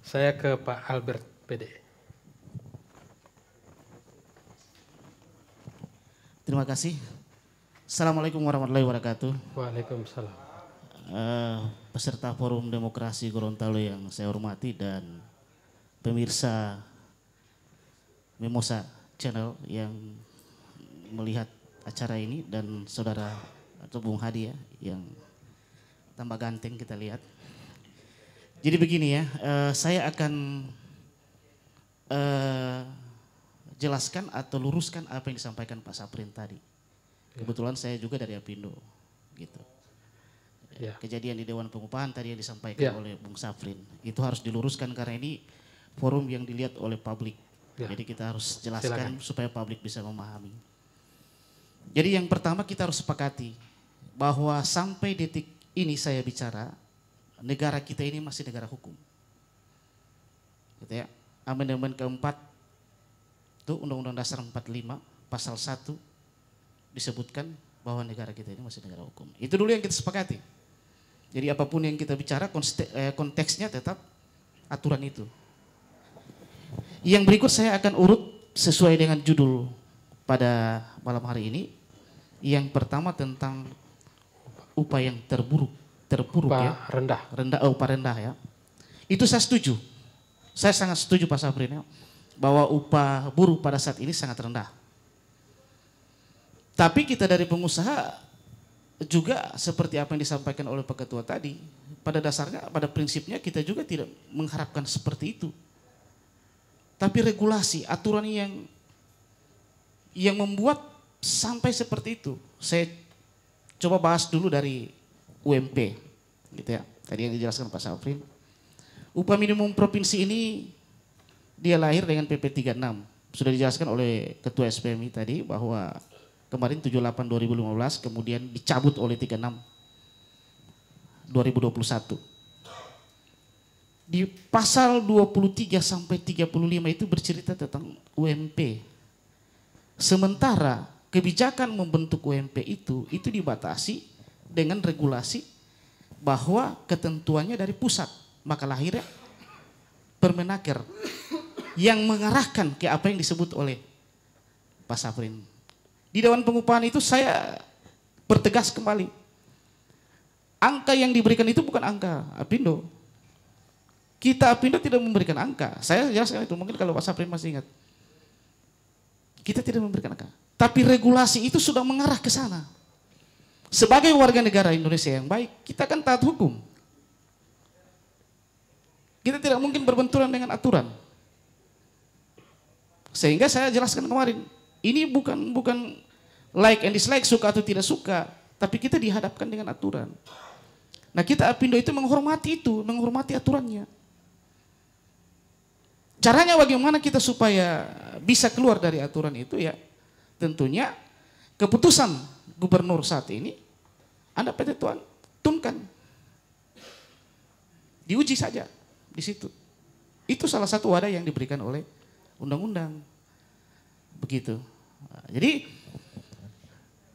Saya ke Pak Albert PD. Terima kasih. Assalamualaikum warahmatullahi wabarakatuh. Waalaikumsalam. Peserta Forum Demokrasi Gorontalo yang saya hormati dan pemirsa Mimosa Channel yang melihat acara ini dan saudara atau Bung Hadi ya yang tambah ganteng kita lihat. Jadi begini ya, saya akan jelaskan atau luruskan apa yang disampaikan Pak Saprin tadi. Kebetulan saya juga dari Apindo, gitu. Ya. Kejadian di Dewan Pengupahan tadi yang disampaikan oleh Bung Saprin itu harus diluruskan karena ini forum yang dilihat oleh publik. Jadi kita harus jelaskan supaya publik bisa memahami. Jadi yang pertama kita harus sepakati bahwa sampai detik ini saya bicara, negara kita ini masih negara hukum. Gitu ya. Amandemen keempat itu Undang-Undang Dasar 45 pasal 1 disebutkan bahwa negara kita ini masih negara hukum. Itu dulu yang kita sepakati. Jadi apapun yang kita bicara konteksnya tetap aturan itu. Yang berikut saya akan urut sesuai dengan judul pada malam hari ini. Yang pertama tentang upah yang terpuruk ya. Upah rendah ya. Itu saya setuju. Saya sangat setuju Pak Saprin ya, bahwa upah buruh pada saat ini sangat rendah. Tapi kita dari pengusaha juga seperti apa yang disampaikan oleh Pak Ketua tadi, pada dasarnya, pada prinsipnya kita juga tidak mengharapkan seperti itu. Tapi regulasi, aturan yang membuat sampai seperti itu. Saya coba bahas dulu dari UMP, gitu ya. Tadi yang dijelaskan Pak Saprin. Upah minimum provinsi ini dia lahir dengan PP 36. Sudah dijelaskan oleh Ketua SPMI tadi bahwa kemarin 78 2015 kemudian dicabut oleh 36 2021. Di pasal 23 sampai 35 itu bercerita tentang UMP. Sementara kebijakan membentuk UMP itu dibatasi dengan regulasi bahwa ketentuannya dari pusat. Maka lahirnya Permenaker yang mengarahkan ke apa yang disebut oleh Pak Saprin. Di Dewan Pengupahan itu saya pertegas kembali. Angka yang diberikan itu bukan angka Apindo. Kita Apindo tidak memberikan angka. Saya jelaskan itu, mungkin kalau Pak Saprin masih ingat. Kita tidak memberikan angka. Tapi regulasi itu sudah mengarah ke sana. Sebagai warga negara Indonesia yang baik, kita kan taat hukum. Kita tidak mungkin berbenturan dengan aturan. Sehingga saya jelaskan kemarin, ini bukan like and dislike, suka atau tidak suka, tapi kita dihadapkan dengan aturan. Nah, kita Apindo itu, menghormati aturannya. Caranya bagaimana kita supaya bisa keluar dari aturan itu ya, tentunya keputusan gubernur saat ini Anda PT tunkan. Diuji saja di situ. Itu salah satu wadah yang diberikan oleh undang-undang. Begitu. Nah, jadi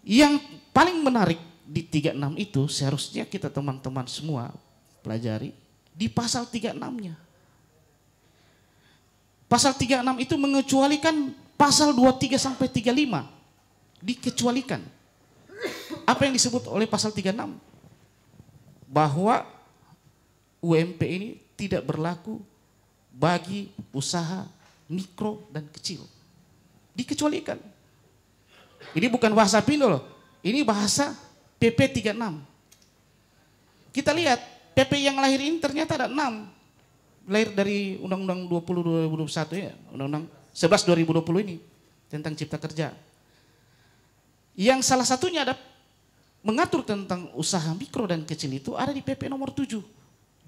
yang paling menarik di 36 itu seharusnya kita teman-teman semua pelajari di pasal 36-nya. Pasal 36 itu mengecualikan pasal 23 sampai 35. Dikecualikan. Apa yang disebut oleh pasal 36? Bahwa UMP ini tidak berlaku bagi usaha mikro dan kecil. Dikecualikan. Ini bukan bahasa Apindo loh. Ini bahasa PP 36. Kita lihat PP yang lahir ini ternyata ada 6. Lahir dari Undang-Undang 20 2021 ya, Undang-Undang 11 2020 ini tentang Cipta Kerja. Yang salah satunya ada mengatur tentang usaha mikro dan kecil itu ada di PP nomor 7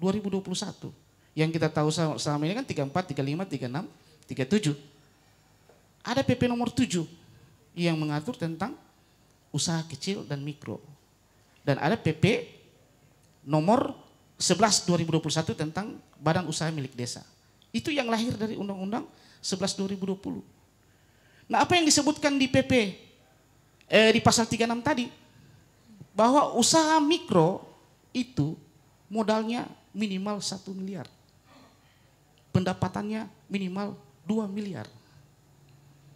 2021. Yang kita tahu selama ini kan 34, 35, 36, 37. Ada PP nomor 7 yang mengatur tentang usaha kecil dan mikro. Dan ada PP nomor 11 2021 tentang badan usaha milik desa. Itu yang lahir dari Undang-Undang 11 2020. Nah, apa yang disebutkan di PP di pasal 36 tadi? Bahwa usaha mikro itu modalnya minimal 1 miliar. pendapatannya minimal 2 miliar.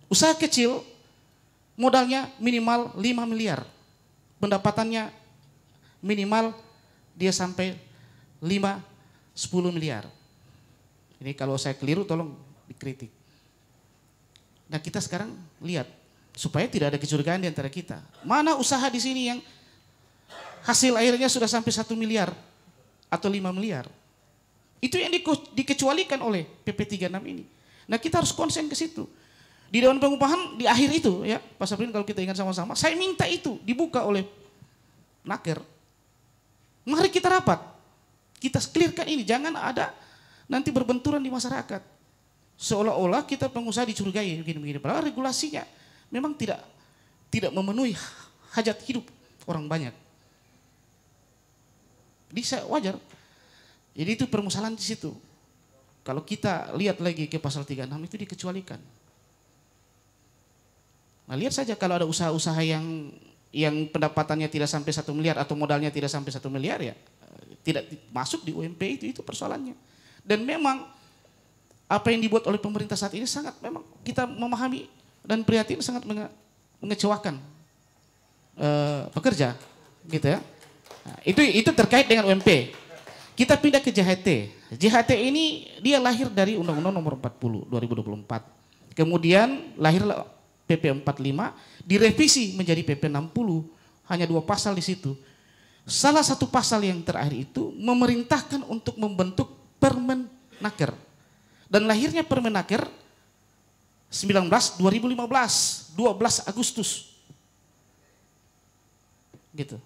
Usaha kecil modalnya minimal 5 miliar. Pendapatannya minimal dia sampai 5-10 miliar. Ini kalau saya keliru tolong dikritik. Nah kita sekarang lihat supaya tidak ada kecurigaan di antara kita. Mana usaha di sini yang hasil akhirnya sudah sampai 1 miliar atau 5 miliar. Itu yang dikecualikan oleh PP 36 ini. Nah kita harus konsen ke situ. Di Dewan Pengupahan di akhir itu ya Pak Saprin, kalau kita ingat sama-sama, saya minta itu dibuka oleh Naker. Mari kita rapat, kita clearkan ini, jangan ada nanti berbenturan di masyarakat. Seolah-olah kita pengusaha dicurigai begini-begini. Padahal regulasinya memang tidak memenuhi hajat hidup orang banyak. Jadi wajar. Jadi itu permasalahan di situ. Kalau kita lihat lagi ke pasal 36 itu dikecualikan. Nah lihat saja kalau ada usaha-usaha yang pendapatannya tidak sampai 1 miliar atau modalnya tidak sampai 1 miliar ya tidak masuk di UMP itu persoalannya. Dan memang apa yang dibuat oleh pemerintah saat ini sangat memang kita memahami dan prihatin, sangat mengecewakan pekerja gitu ya. Nah, itu terkait dengan UMP. Kita pindah ke JHT. JHT ini dia lahir dari Undang-Undang Nomor 40 2024. Kemudian lahirlah PP 45 direvisi menjadi PP 60, hanya 2 pasal di situ. Salah satu pasal yang terakhir itu memerintahkan untuk membentuk Permenaker. Dan lahirnya Permenaker 19 2015, 12 Agustus. Gitu.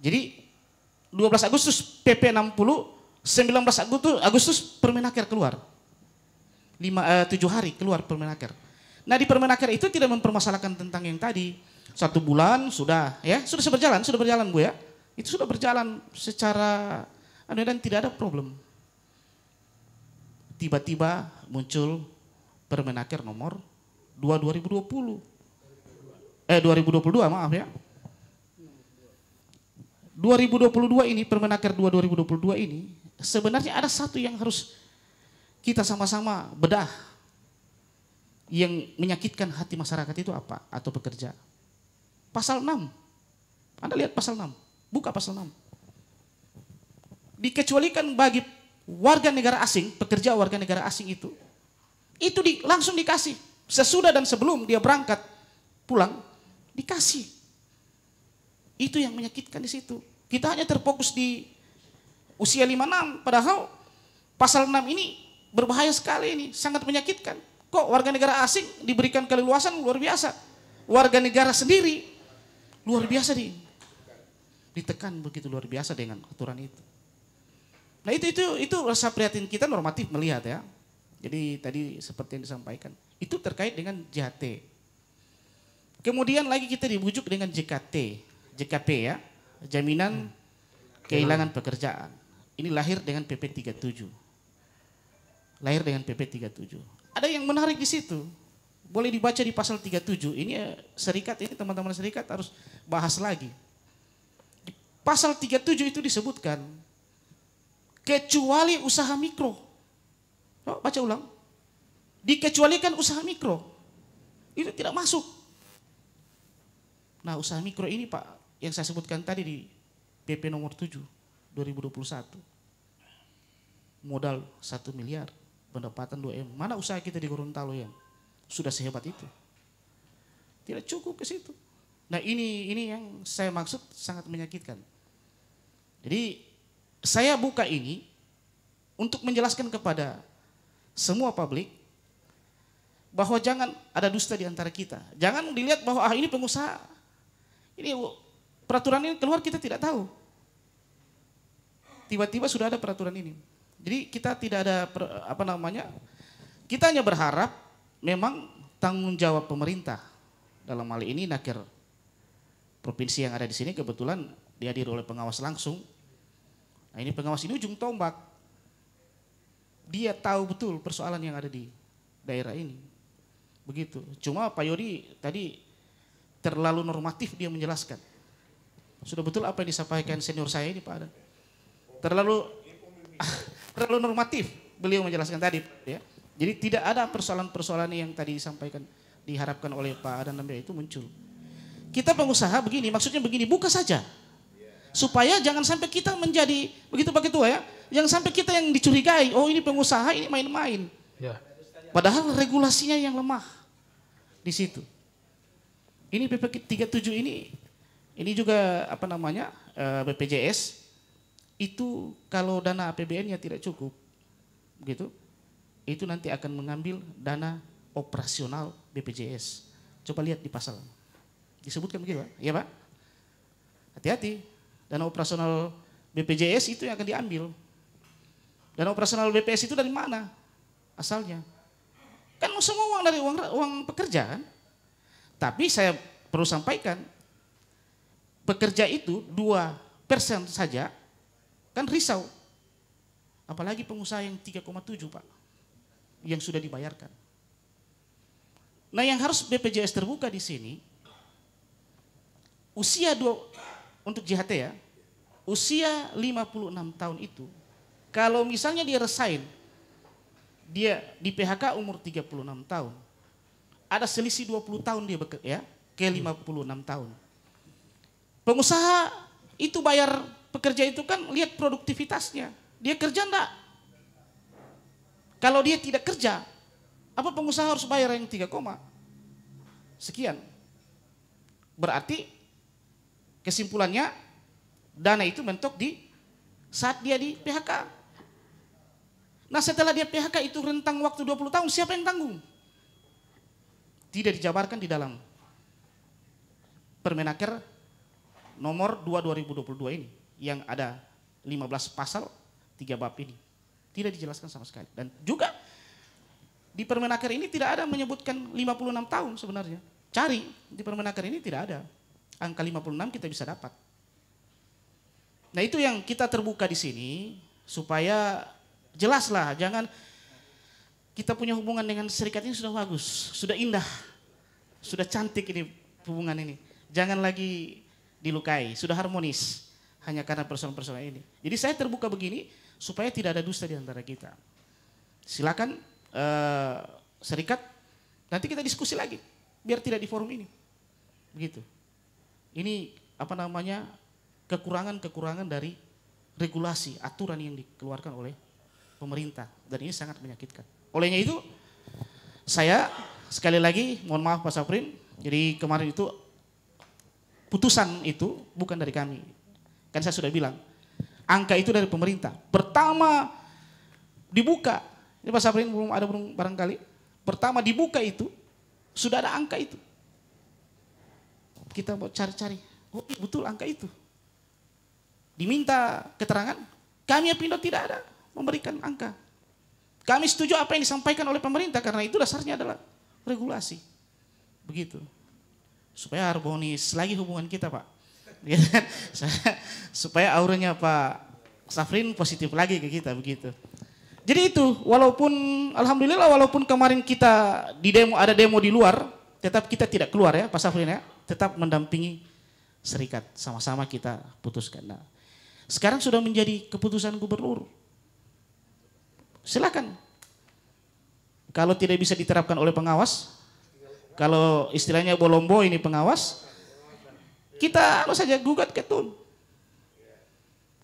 Jadi 12 Agustus PP 60, 19 Agustus Permenaker keluar. 7 hari keluar Permenaker. Nah di Permenaker itu tidak mempermasalahkan tentang yang tadi 1 bulan sudah berjalan Bu ya. Itu sudah berjalan secara dan tidak ada problem. Tiba-tiba muncul Permenaker nomor 2 2022 maaf ya. 2022 ini Permenaker 2 2022 ini sebenarnya ada satu yang harus kita sama-sama bedah. Yang menyakitkan hati masyarakat itu apa? Atau pekerja. Pasal 6. Anda lihat pasal 6. Buka pasal 6. Dikecualikan bagi warga negara asing, pekerja warga negara asing itu langsung dikasih. Sesudah dan sebelum dia berangkat pulang, dikasih. Itu yang menyakitkan di situ. Kita hanya terfokus di usia 56, padahal pasal 6 ini berbahaya sekali ini, sangat menyakitkan. Kok warga negara asing diberikan keleluasan luar biasa. Warga negara sendiri luar biasa ditekan begitu luar biasa dengan aturan itu. Nah itu rasa prihatin kita normatif melihat ya. Jadi tadi seperti yang disampaikan. Itu terkait dengan JHT. Kemudian lagi kita dibujuk dengan JKP ya. Jaminan kehilangan pekerjaan. Ini lahir dengan PP 37. Lahir dengan PP 37. Ada yang menarik di situ. Boleh dibaca di pasal 37. Ini serikat ini teman-teman serikat harus bahas lagi. Di pasal 37 itu disebutkan kecuali usaha mikro. Oh, baca ulang. Dikecualikan usaha mikro. Itu tidak masuk. Nah, usaha mikro ini Pak yang saya sebutkan tadi di PP nomor 7 2021. Modal 1 miliar. Pendapatan 2M. Mana usaha kita di Gorontalo yang sudah sehebat itu? Tidak cukup ke situ. Nah ini yang saya maksud sangat menyakitkan. Jadi saya buka ini untuk menjelaskan kepada semua publik bahwa jangan ada dusta di antara kita. Jangan dilihat bahwa ini pengusaha, ini peraturan ini keluar kita tidak tahu. Tiba-tiba sudah ada peraturan ini. Jadi kita tidak ada kita hanya berharap memang tanggung jawab pemerintah dalam hal ini Naker provinsi yang ada di sini kebetulan dihadiri oleh pengawas langsung. Nah ini pengawas ini ujung tombak. Dia tahu betul persoalan yang ada di daerah ini. Begitu. Cuma Pak Yodi tadi terlalu normatif dia menjelaskan. Sudah betul apa yang disampaikan senior saya ini Pak Adan. Terlalu normatif beliau menjelaskan tadi, ya. Jadi tidak ada persoalan-persoalan yang tadi disampaikan, diharapkan oleh Pak Adan Lambe itu muncul. Kita pengusaha begini, maksudnya begini, buka saja. Supaya jangan sampai kita menjadi, begitu Pak Ketua ya, jangan sampai kita yang dicurigai, oh ini pengusaha, ini main-main. Ya. Padahal regulasinya yang lemah di situ. Ini PP 37 ini juga apa namanya, BPJS, itu kalau dana APBN-nya tidak cukup, gitu, itu nanti akan mengambil dana operasional BPJS. Coba lihat di pasal. Disebutkan begitu, Pak? Iya, Pak? Hati-hati. Dana operasional BPJS itu yang akan diambil. Dana operasional BPS itu dari mana asalnya? Kan semua uang dari uang pekerja kan? Tapi saya perlu sampaikan, pekerja itu 2% saja kan risau. Apalagi pengusaha yang 3,7 Pak, yang sudah dibayarkan. Nah yang harus BPJS terbuka di sini, usia untuk JHT ya, usia 56 tahun itu, kalau misalnya dia resign, dia di PHK umur 36 tahun, ada selisih 20 tahun dia bekerja ya, ke 56 tahun. Pengusaha itu bayar pekerja itu kan lihat produktivitasnya. Dia kerja enggak? Kalau dia tidak kerja, apa pengusaha harus bayar yang 3, sekian? Berarti kesimpulannya dana itu mentok di saat dia di PHK. Nah setelah dia PHK itu rentang waktu 20 tahun, siapa yang tanggung? Tidak dijabarkan di dalam Permenaker nomor 2 2022 ini yang ada 15 pasal 3 bab ini. Tidak dijelaskan sama sekali. Dan juga di Permenaker ini tidak ada menyebutkan 56 tahun sebenarnya. Cari di Permenaker ini tidak ada. Angka 56 kita bisa dapat. Nah itu yang kita terbuka di sini supaya jelaslah, jangan kita punya hubungan dengan serikat ini sudah bagus, sudah indah, sudah cantik ini hubungan ini. Jangan lagi dilukai, sudah harmonis hanya karena persoalan-persoalan ini. Jadi saya terbuka begini supaya tidak ada dusta di antara kita. Silakan serikat, nanti kita diskusi lagi biar tidak di forum ini. Begitu. Ini apa namanya, kekurangan-kekurangan dari regulasi, aturan yang dikeluarkan oleh pemerintah, dan ini sangat menyakitkan. Olehnya itu saya sekali lagi mohon maaf Pak Saprin, jadi kemarin itu putusan itu bukan dari kami. Kan saya sudah bilang, angka itu dari pemerintah. Pertama dibuka, ini Pak Saprin belum barangkali, pertama dibuka itu sudah ada angka itu. Kita mau cari-cari, oh betul angka itu. Diminta keterangan, kami Apindo tidak ada memberikan angka. Kami setuju apa yang disampaikan oleh pemerintah karena itu dasarnya adalah regulasi. Begitu. Supaya harmonis lagi hubungan kita Pak. Supaya auranya Pak Safrin positif lagi ke kita begitu. Jadi itu, walaupun alhamdulillah walaupun kemarin kita di demo, ada demo di luar, tetap kita tidak keluar ya Pak Safrin ya. Tetap mendampingi serikat, sama-sama kita putuskan. Nah, sekarang sudah menjadi keputusan gubernur. Silakan. Kalau tidak bisa diterapkan oleh pengawas, kalau istilahnya bolombo ini pengawas, kita harus saja gugat ke TUN.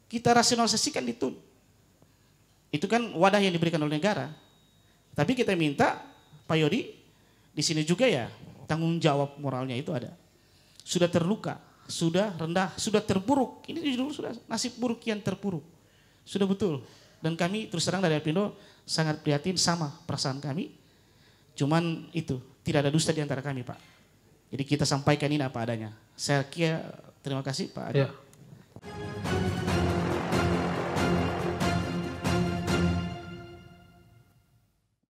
Kita rasionalisasikan di TUN. Itu kan wadah yang diberikan oleh negara. Tapi kita minta Pak Yodi di sini juga ya tanggung jawab moralnya itu ada. Sudah terluka, sudah rendah, sudah terpuruk. Ini judul sudah nasib buruk yang terpuruk. Sudah betul. Dan kami terus terang dari Apindo sangat prihatin, sama perasaan kami. Cuman itu, tidak ada dusta di antara kami Pak. Jadi kita sampaikan ini apa adanya. Saya kira terima kasih Pak Adi. Ya.